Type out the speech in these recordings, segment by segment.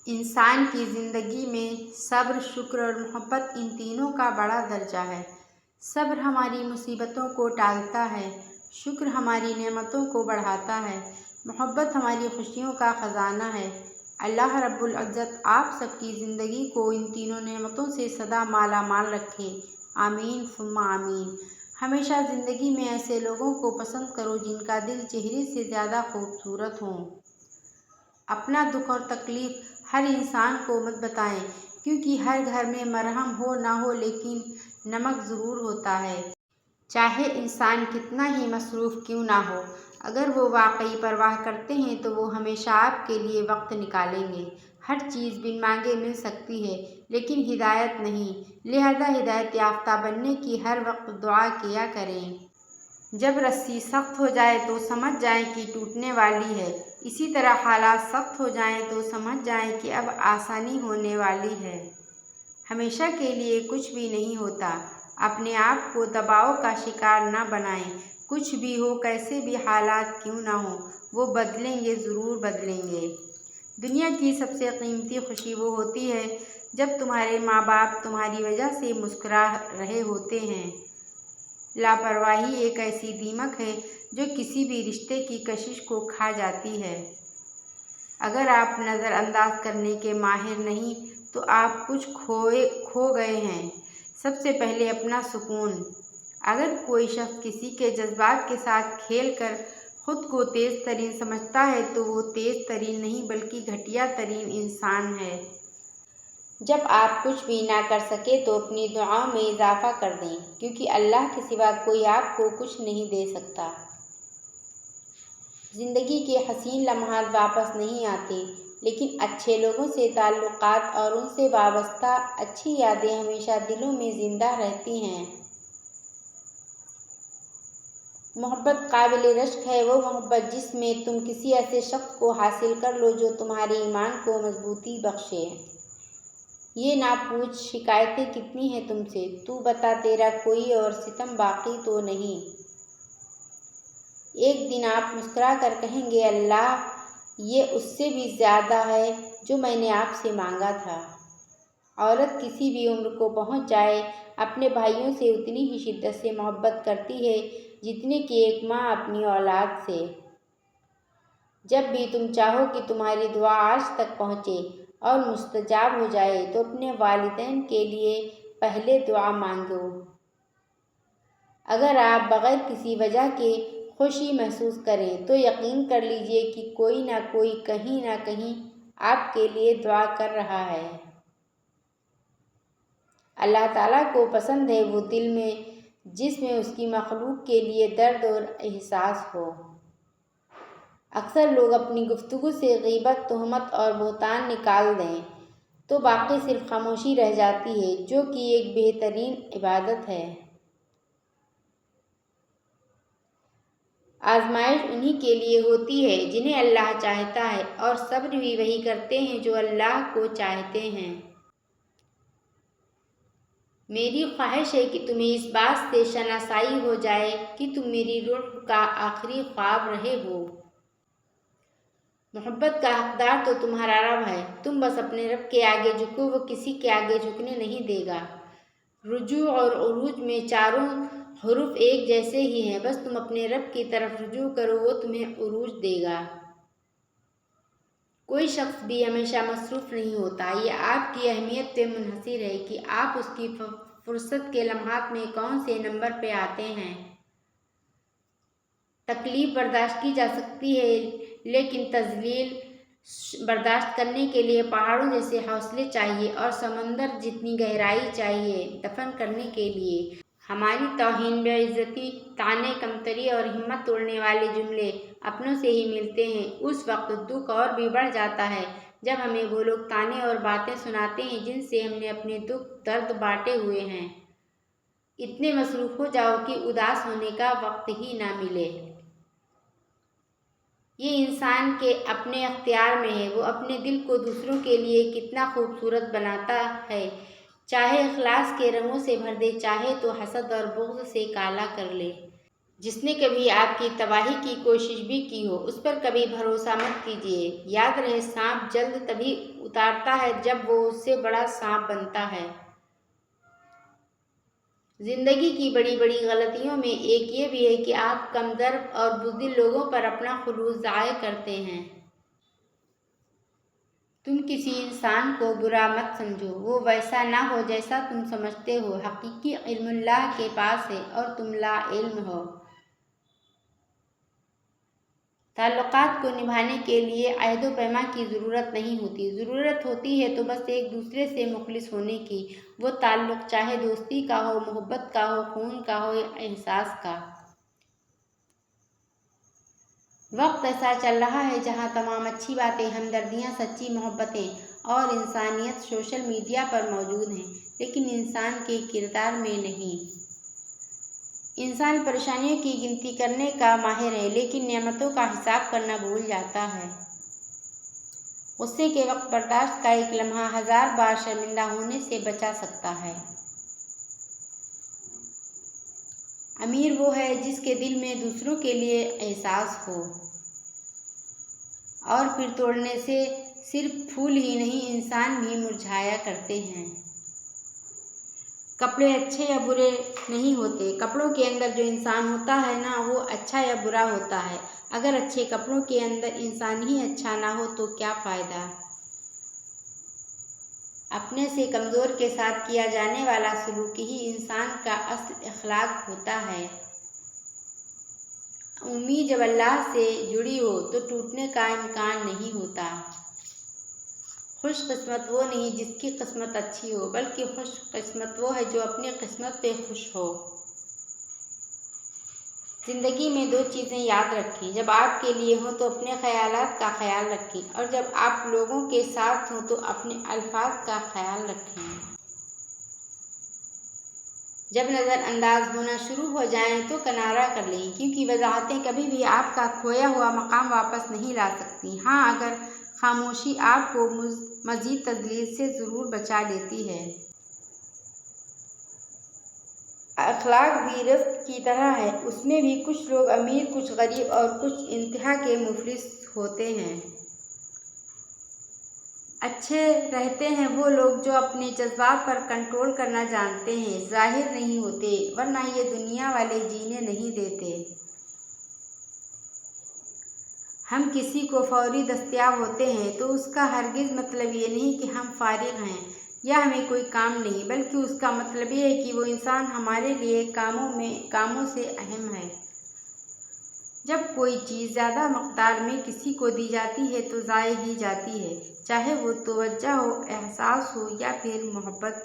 انسان کی زندگی میں صبر، شکر اور محبت ان تینوں کا بڑا درجہ ہے۔ صبر ہماری مصیبتوں کو ٹالتا ہے، شکر ہماری نعمتوں کو بڑھاتا ہے، محبت ہماری خوشیوں کا خزانہ ہے۔ اللہ رب العزت آپ سب کی زندگی کو ان تینوں نعمتوں سے سدا مالا مال رکھے، آمین ثم آمین۔ ہمیشہ زندگی میں ایسے لوگوں کو پسند کرو جن کا دل چہرے سے زیادہ خوبصورت ہو۔ اپنا دکھ اور تکلیف ہر انسان کو مت بتائیں، کیونکہ ہر گھر میں مرہم ہو نہ ہو لیکن نمک ضرور ہوتا ہے۔ چاہے انسان کتنا ہی مصروف کیوں نہ ہو، اگر وہ واقعی پرواہ کرتے ہیں تو وہ ہمیشہ آپ کے لیے وقت نکالیں گے۔ ہر چیز بن مانگے مل سکتی ہے لیکن ہدایت نہیں، لہذا ہدایت یافتہ بننے کی ہر وقت دعا کیا کریں۔ جب رسی سخت ہو جائے تو سمجھ جائیں کہ ٹوٹنے والی ہے، اسی طرح حالات سخت ہو جائیں تو سمجھ جائیں کہ اب آسانی ہونے والی ہے۔ ہمیشہ کے لیے کچھ بھی نہیں ہوتا، اپنے آپ کو دباؤ کا شکار نہ بنائیں۔ کچھ بھی ہو، کیسے بھی حالات کیوں نہ ہوں، وہ بدلیں گے، ضرور بدلیں گے۔ دنیا کی سب سے قیمتی خوشی وہ ہوتی ہے جب تمہارے ماں باپ تمہاری وجہ سے مسکرا رہے ہوتے ہیں۔ لاپرواہی ایک ایسی دیمک ہے جو کسی بھی رشتے کی کشش کو کھا جاتی ہے۔ اگر آپ نظر انداز کرنے کے ماہر نہیں تو آپ کچھ کھو گئے ہیں۔ سب سے پہلے اپنا سکون۔ اگر کوئی شخص کسی کے جذبات کے ساتھ کھیل کر خود کو تیز ترین سمجھتا ہے تو وہ تیز ترین نہیں بلکہ گھٹیا ترین انسان ہے۔ جب آپ کچھ بھی نہ کر سکے تو اپنی دعاؤں میں اضافہ کر دیں، کیونکہ اللہ کے سوا کوئی آپ کو کچھ نہیں دے سکتا۔ زندگی کے حسین لمحات واپس نہیں آتے، لیکن اچھے لوگوں سے تعلقات اور ان سے وابستہ اچھی یادیں ہمیشہ دلوں میں زندہ رہتی ہیں۔ محبت قابل رشک ہے وہ محبت جس میں تم کسی ایسے شخص کو حاصل کر لو جو تمہارے ایمان کو مضبوطی بخشے۔ یہ نہ پوچھ شکایتیں کتنی ہیں تم سے، تو بتا تیرا کوئی اور ستم باقی تو نہیں۔ ایک دن آپ مسکرا کر کہیں گے، اللہ یہ اس سے بھی زیادہ ہے جو میں نے آپ سے مانگا تھا۔ عورت کسی بھی عمر کو پہنچ جائے اپنے بھائیوں سے اتنی ہی شدت سے محبت کرتی ہے جتنے کہ ایک ماں اپنی اولاد سے۔ جب بھی تم چاہو کہ تمہاری دعا عرش تک پہنچے اور مستجاب ہو جائے تو اپنے والدین کے لیے پہلے دعا مانگو۔ اگر آپ بغیر کسی وجہ کے خوشی محسوس کریں تو یقین کر لیجیے کہ کوئی نہ کوئی کہیں نہ کہیں آپ کے لیے دعا کر رہا ہے۔ اللہ تعالیٰ کو پسند ہے وہ دل میں جس میں اس کی مخلوق کے لیے درد اور احساس ہو۔ اکثر لوگ اپنی گفتگو سے غیبت، تہمت اور بہتان نکال دیں تو باقی صرف خاموشی رہ جاتی ہے، جو کہ ایک بہترین عبادت ہے۔ آزمائش انہی کے لیے ہوتی ہے جنہیں اللہ چاہتا ہے، اور صبر بھی وہی کرتے ہیں جو اللہ کو چاہتے ہیں۔ میری خواہش ہے کہ تمہیں اس بات سے شناسائی ہو جائے کہ تم میری روح کا آخری خواب رہے ہو۔ محبت کا حقدار تو تمہارا رب ہے، تم بس اپنے رب کے آگے جھکو، وہ کسی کے آگے جھکنے نہیں دے گا۔ رجوع اور عروج میں چاروں حروف ایک جیسے ہی ہیں، بس تم اپنے رب کی طرف رجوع کرو، وہ تمہیں عروج دے گا۔ کوئی شخص بھی ہمیشہ مصروف نہیں ہوتا، یہ آپ کی اہمیت پہ منحصر ہے کہ آپ اس کی فرصت کے لمحات میں کون سے نمبر پہ آتے ہیں۔ تکلیف برداشت کی جا سکتی ہے لیکن تذلیل برداشت کرنے کے لیے پہاڑوں جیسے حوصلے چاہیے اور سمندر جتنی گہرائی چاہیے دفن کرنے کے لیے۔ ہماری توہین، بے عزتی، طعنے، کمتری اور ہمت توڑنے والے جملے اپنوں سے ہی ملتے ہیں۔ اس وقت دکھ اور بھی بڑھ جاتا ہے جب ہمیں وہ لوگ طعنے اور باتیں سناتے ہیں جن سے ہم نے اپنے دکھ درد بانٹے ہوئے ہیں۔ اتنے مصروف ہو جاؤ کہ اداس ہونے کا وقت ہی نہ ملے۔ یہ انسان کے اپنے اختیار میں ہے، وہ اپنے دل کو دوسروں کے لیے کتنا خوبصورت بناتا ہے، چاہے اخلاص کے رنگوں سے بھر دے، چاہے تو حسد اور بغض سے کالا کر لے۔ جس نے کبھی آپ کی تباہی کی کوشش بھی کی ہو اس پر کبھی بھروسہ مت کیجیے۔ یاد رہے سانپ جلد تبھی اترتا ہے جب وہ اس سے بڑا سانپ بنتا ہے۔ زندگی کی بڑی بڑی غلطیوں میں ایک یہ بھی ہے کہ آپ کم ضرب اور بزدل لوگوں پر اپنا خلوص ضائع کرتے ہیں۔ تم کسی انسان کو برا مت سمجھو، وہ ویسا نہ ہو جیسا تم سمجھتے ہو۔ حقیقی علم اللہ کے پاس ہے اور تم لا علم ہو۔ تعلقات کو نبھانے کے لیے عہد و پیما کی ضرورت نہیں ہوتی، ضرورت ہوتی ہے تو بس ایک دوسرے سے مخلص ہونے کی۔ وہ تعلق چاہے دوستی کا ہو، محبت کا ہو، خون کا ہو یا احساس کا۔ وقت ایسا چل رہا ہے جہاں تمام اچھی باتیں، ہمدردیاں، سچی محبتیں اور انسانیت سوشل میڈیا پر موجود ہیں، لیکن انسان کے کردار میں نہیں۔ انسان پریشانیوں کی گنتی کرنے کا ماہر ہے لیکن نعمتوں کا حساب کرنا بھول جاتا ہے۔ غصے کے وقت برداشت کا ایک لمحہ 1000 بار شرمندہ ہونے سے بچا سکتا ہے۔ امیر وہ ہے جس کے دل میں دوسروں کے لیے احساس ہو، اور پھر توڑنے سے صرف پھول ہی نہیں انسان بھی مرجھایا کرتے ہیں۔ کپڑے اچھے یا برے نہیں ہوتے، کپڑوں کے اندر جو انسان ہوتا ہے نا وہ اچھا یا برا ہوتا ہے۔ اگر اچھے کپڑوں کے اندر انسان ہی اچھا نہ ہو تو کیا فائدہ۔ اپنے سے کمزور کے ساتھ کیا جانے والا سلوک ہی انسان کا اصل اخلاق ہوتا ہے۔ امید جب اللہ سے جڑی ہو تو ٹوٹنے کا امکان نہیں ہوتا۔ خوش قسمت وہ نہیں جس کی قسمت اچھی ہو، بلکہ خوش قسمت وہ ہے جو اپنی قسمت پہ خوش ہو۔ زندگی میں 2 چیزیں یاد رکھیں، جب آپ کے لیے ہوں تو اپنے خیالات کا خیال رکھیں، اور جب آپ لوگوں کے ساتھ ہوں تو اپنے الفاظ کا خیال رکھیں۔ جب نظر انداز ہونا شروع ہو جائیں تو کنارہ کر لیں، کیونکہ وضاحتیں کبھی بھی آپ کا کھویا ہوا مقام واپس نہیں لا سکتی۔ ہاں، اگر خاموشی آپ کو مزید تذلیل سے ضرور بچا لیتی ہے۔ اخلاق بھی رزق کی طرح ہے، اس میں بھی کچھ لوگ امیر، کچھ غریب اور کچھ انتہا کے مفلس ہوتے ہیں۔ اچھے رہتے ہیں وہ لوگ جو اپنے جذبات پر کنٹرول کرنا جانتے ہیں، ظاہر نہیں ہوتے، ورنہ یہ دنیا والے جینے نہیں دیتے۔ ہم کسی کو فوری دستیاب ہوتے ہیں تو اس کا ہرگز مطلب یہ نہیں کہ ہم فارغ ہیں یا ہمیں کوئی کام نہیں، بلکہ اس کا مطلب یہ ہے کہ وہ انسان ہمارے لیے کاموں سے اہم ہے۔ جب کوئی چیز زیادہ مقدار میں کسی کو دی جاتی ہے تو ضائع ہی جاتی ہے، چاہے وہ توجہ ہو، احساس ہو یا پھر محبت۔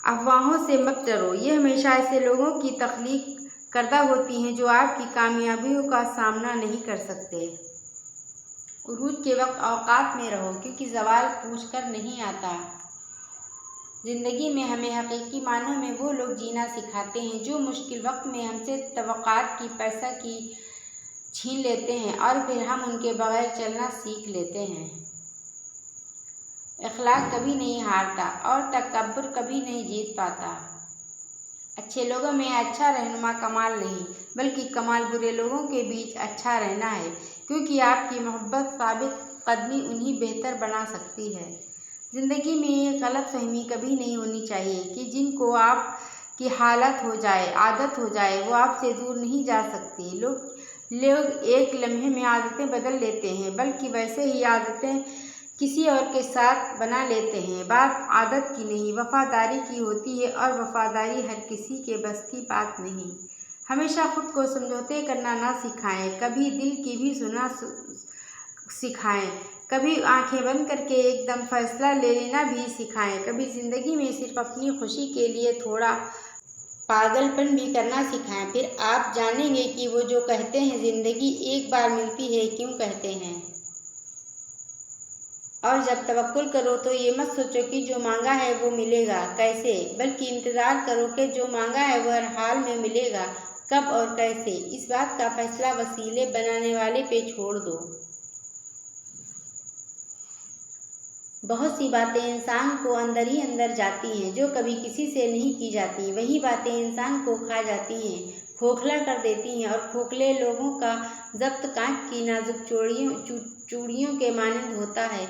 افواہوں سے مت ڈرو، یہ ہمیشہ ایسے لوگوں کی تخلیق کردہ ہوتی ہیں جو آپ کی کامیابیوں کا سامنا نہیں کر سکتے۔ عروج کے وقت اوقات میں رہو، کیونکہ زوال پوچھ کر نہیں آتا۔ زندگی میں ہمیں حقیقی معنوں میں وہ لوگ جینا سکھاتے ہیں جو مشکل وقت میں ہم سے توقعات کی پیسہ کی چھین لیتے ہیں اور پھر ہم ان کے بغیر چلنا سیکھ لیتے ہیں۔ اخلاق کبھی نہیں ہارتا اور تکبر کبھی نہیں جیت پاتا۔ اچھے لوگوں میں اچھا رہنما کمال نہیں، بلکہ کمال برے لوگوں کے بیچ اچھا رہنا ہے، کیونکہ آپ کی محبت ثابت قدمی انہیں بہتر بنا سکتی ہے۔ زندگی میں یہ غلط فہمی کبھی نہیں ہونی چاہیے کہ جن کو آپ کی حالت ہو جائے، عادت ہو جائے، وہ آپ سے دور نہیں جا سکتے۔ لوگ ایک لمحے میں عادتیں بدل لیتے ہیں، بلکہ ویسے ہی عادتیں کسی اور کے ساتھ بنا لیتے ہیں۔ بات عادت کی نہیں، وفاداری کی ہوتی ہے، اور وفاداری ہر کسی کے بس کی بات نہیں۔ ہمیشہ خود کو سمجھوتے کرنا نہ سکھائیں، کبھی دل کی بھی سننا سکھائیں، کبھی آنکھیں بند کر کے ایک دم فیصلہ لے لینا بھی سکھائیں، کبھی زندگی میں صرف اپنی خوشی کے لیے تھوڑا پاگل پن بھی کرنا سکھائیں۔ پھر آپ جانیں گے کہ وہ جو کہتے ہیں زندگی ایک بار ملتی ہے کیوں کہتے ہیں۔ اور جب توکل کرو تو یہ مت سوچو کہ جو مانگا ہے وہ ملے گا کیسے، بلکہ انتظار کرو کہ جو مانگا ہے وہ ہر حال میں ملے گا، کب اور کیسے، اس بات کا فیصلہ وسیلے بنانے والے پہ چھوڑ دو۔ بہت سی باتیں انسان کو اندر ہی اندر جاتی ہیں جو کبھی کسی سے نہیں کی جاتی، وہی باتیں انسان کو کھا جاتی ہیں، کھوکھلا کر دیتی ہیں، اور کھوکھلے لوگوں کا ضبط کانچ کی نازک چوڑیوں کے مانند ہوتا ہے۔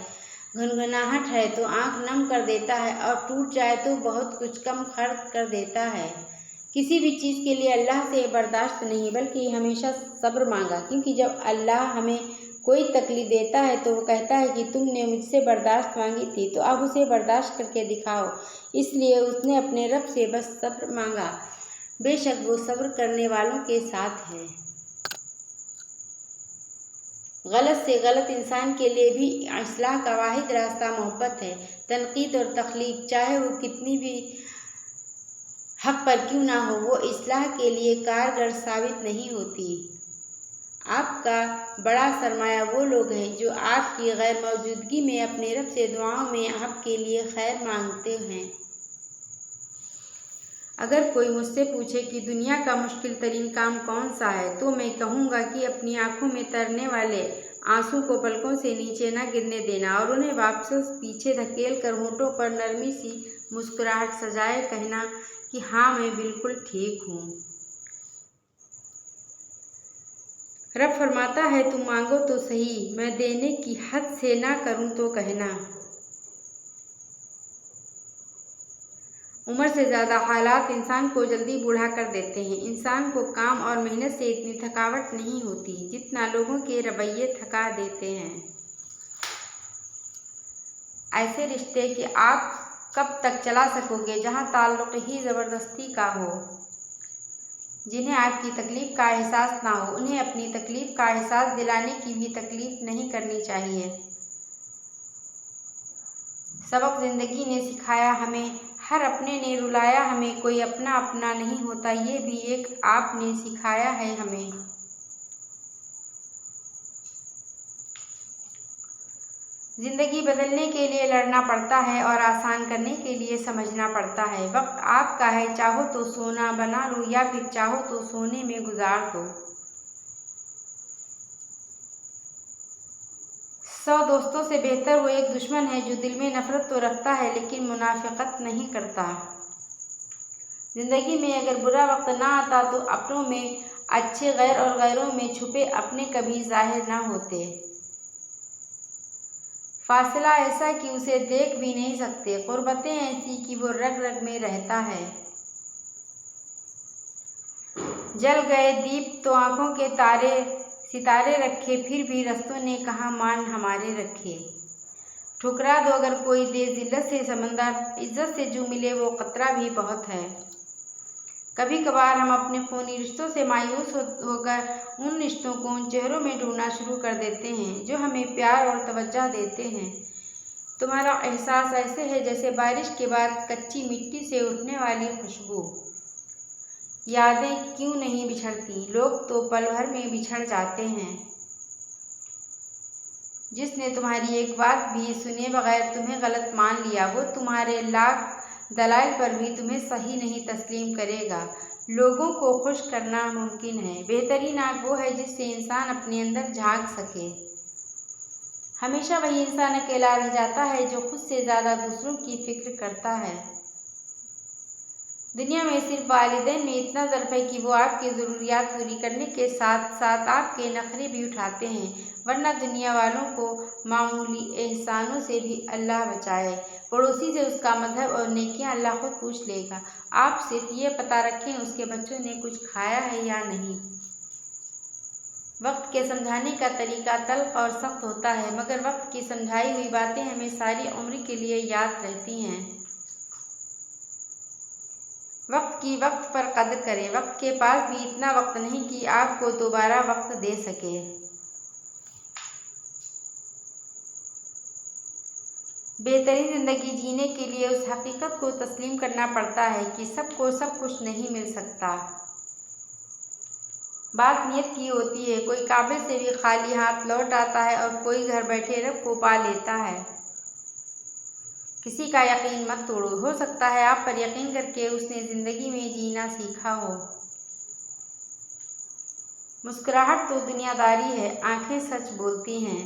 گنگناہٹ ہے تو آنکھ نم کر دیتا ہے، اور ٹوٹ جائے تو بہت کچھ کم خرد کر دیتا ہے۔ کسی بھی چیز کے لیے اللہ سے برداشت نہیں بلکہ ہمیشہ صبر مانگا، کیونکہ جب اللہ ہمیں کوئی تکلیف دیتا ہے تو وہ کہتا ہے کہ تم نے مجھ سے برداشت مانگی تھی تو اب اسے برداشت کر کے دکھاؤ۔ اس لیے اس نے اپنے رب سے بس صبر مانگا، بے شک وہ صبر کرنے والوں کے ساتھ ہے۔ غلط سے غلط انسان کے لیے بھی اصلاح کا واحد راستہ محبت ہے۔ تنقید اور تخلیق، چاہے وہ کتنی بھی حق پر کیوں نہ ہو، وہ اصلاح کے لیے کارگر ثابت نہیں ہوتی۔ آپ کا بڑا سرمایہ وہ لوگ ہیں جو آپ کی غیر موجودگی میں اپنے رب سے دعاؤں میں آپ کے لیے خیر مانگتے ہیں۔ اگر کوئی مجھ سے پوچھے کہ دنیا کا مشکل ترین کام کون سا ہے تو میں کہوں گا کہ اپنی آنکھوں میں ترنے والے آنسو کو پلکوں سے نیچے نہ گرنے دینا اور انہیں واپس پیچھے دھکیل کر ہونٹوں پر نرمی سی مسکراہٹ سجائے کہنا کہ ہاں میں بالکل ٹھیک ہوں۔ رب فرماتا ہے تم مانگو تو صحیح، میں دینے کی حد سے نہ کروں تو کہنا۔ عمر سے زیادہ حالات انسان کو جلدی بوڑھا کر دیتے ہیں۔ انسان کو کام اور محنت سے اتنی تھکاوٹ نہیں ہوتی جتنا لوگوں کے رویے تھکا دیتے ہیں۔ ایسے رشتے کہ آپ کب تک چلا سکو گے جہاں تعلق ہی زبردستی کا ہو، جنہیں آپ کی تکلیف کا احساس نہ ہو، انہیں اپنی تکلیف کا احساس دلانے کی بھی تکلیف نہیں کرنی چاہیے۔ سبق زندگی نے سکھایا ہمیں، ہر اپنے نے رلایا ہمیں، کوئی اپنا اپنا نہیں ہوتا یہ بھی ایک آپ نے سکھایا ہے ہمیں۔ زندگی بدلنے کے لیے لڑنا پڑتا ہے اور آسان کرنے کے لیے سمجھنا پڑتا ہے۔ وقت آپ کا ہے، چاہو تو سونا بنا لو یا پھر چاہو تو سونے میں گزار دو۔ 100 دوستوں سے بہتر وہ ایک دشمن ہے جو دل میں نفرت تو رکھتا ہے لیکن منافقت نہیں کرتا۔ زندگی میں اگر برا وقت نہ آتا تو اپنوں میں اچھے غیر اور غیروں میں چھپے اپنے کبھی ظاہر نہ ہوتے۔ فاصلہ ایسا کہ اسے دیکھ بھی نہیں سکتے، قربتیں ایسی کہ وہ رگ رگ میں رہتا ہے۔ جل گئے دیپ تو آنکھوں کے ستارے رکھے، پھر بھی رستوں نے کہاں مان ہمارے رکھے۔ ٹھکرا دو اگر کوئی دے ذلت سے سمندر، عزت سے جو ملے وہ قطرہ بھی بہت ہے۔ کبھی کبھار ہم اپنے خونی رشتوں سے مایوس ہو کر ان رشتوں کو ان چہروں میں ڈھونڈنا شروع کر دیتے ہیں جو ہمیں پیار اور توجہ دیتے ہیں۔ تمہارا احساس ایسے ہے جیسے بارش کے بعد کچی مٹی سے اٹھنے والی خوشبو۔ یادیں کیوں نہیں بچھڑتی، لوگ تو پل بھر میں بچھڑ جاتے ہیں۔ جس نے تمہاری ایک بات بھی سنے بغیر تمہیں غلط مان لیا وہ تمہارے لاکھ دلائل پر بھی تمہیں صحیح نہیں تسلیم کرے گا۔ لوگوں کو خوش کرنا ممکن ہے، بہترین آگ وہ ہے جس سے انسان اپنے اندر جھانک سکے۔ ہمیشہ وہی انسان اکیلا رہ جاتا ہے جو خود سے زیادہ دوسروں کی فکر کرتا ہے۔ دنیا میں صرف والدین میں اتنا ظرف ہے کہ وہ آپ کی ضروریات پوری کرنے کے ساتھ ساتھ آپ کے نخرے بھی اٹھاتے ہیں، ورنہ دنیا والوں کو معمولی احسانوں سے بھی اللہ بچائے، پڑوسی سے اس کا مذہب اور نیکیاں اللہ خود پوچھ لے گا۔ آپ صرف یہ پتہ رکھیں اس کے بچوں نے کچھ کھایا ہے یا نہیں۔ وقت کے سمجھانے کا طریقہ تلخ اور سخت ہوتا ہے، مگر وقت کی سمجھائی ہوئی باتیں ہمیں ساری عمر کے لیے یاد رہتی ہیں۔ وقت کی وقت پر قدر کریں، وقت کے پاس بھی اتنا وقت نہیں کہ آپ کو دوبارہ وقت دے سکے۔ بہترین زندگی جینے کے لیے اس حقیقت کو تسلیم کرنا پڑتا ہے کہ سب کو سب کچھ نہیں مل سکتا۔ بات نیت کی ہوتی ہے، کوئی کعبے سے بھی خالی ہاتھ لوٹ آتا ہے اور کوئی گھر بیٹھے رب کو پا لیتا ہے۔ کسی کا یقین مت توڑو، ہو سکتا ہے آپ پر یقین کر کے اس نے زندگی میں جینا سیکھا ہو۔ مسکراہٹ تو دنیا داری ہے، آنکھیں سچ بولتی ہیں۔